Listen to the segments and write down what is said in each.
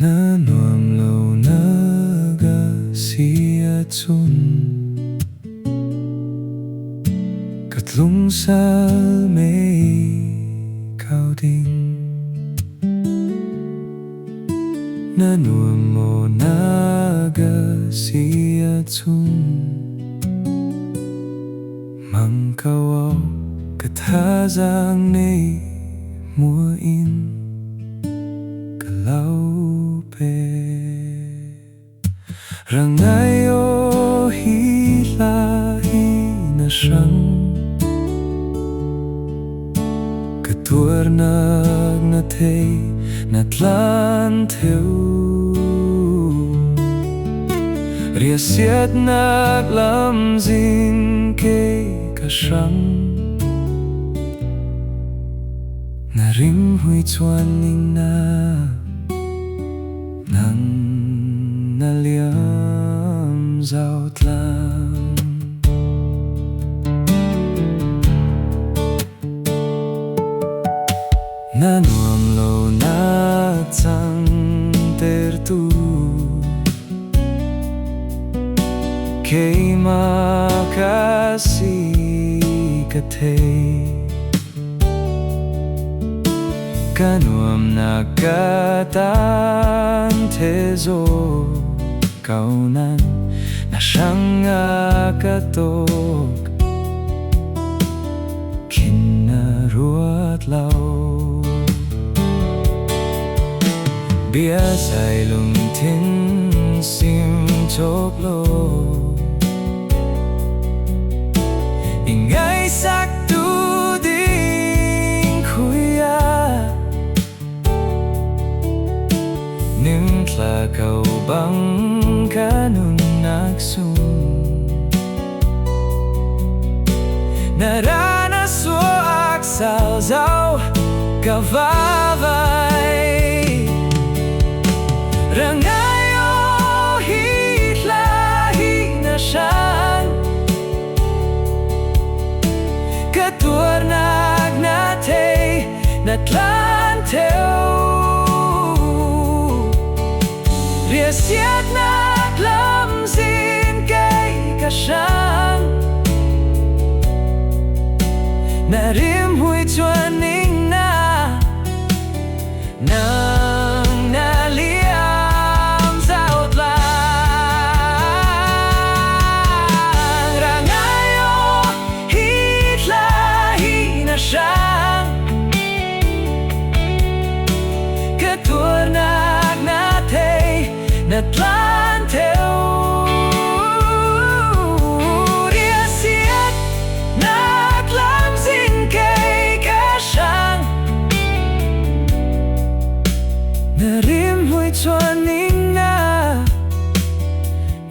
nuam lâu naga sia chun katlung sal mei cao ding nuam mo naga sia chun mang cao ka Thazang nei mua in ka lau pe rang ai o hi la hi na hrang ka tuar nak na thei na tlan theo ria siat nak lam zin ke ka hrang na rim hui chuan ning na nang na liam zau tlang na nuam lo na chang ter tu kei ma ka si ka thei ka nuam na ka tan thế zo cao nan na hrang a ka tok kin na ruat lau bia sai lung tin sim chop lo ingai sak tu ding khuya nim tla kau bang kanun nak sung narana suak sal zau kavavai rang ai o hi la hi na shan ka tuar nak na thei na tlan theo ria siat nak lam zin cây ka hrang na rim hui chuan ning na nang na liam zau tlang rang ai o hi la hi na hrang ka tuar nak na thei na tlan theo ria siat nak lam zin cây ka hrang na rim hui chuan ning na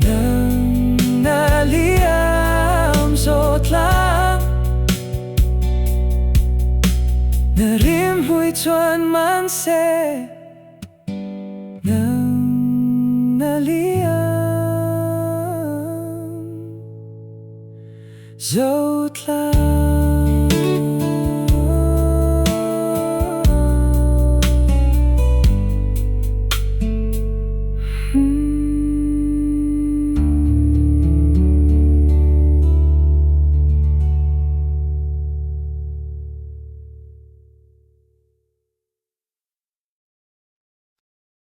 nang na liam zo tlang na rim hui chuan man se nang na liam zo tlang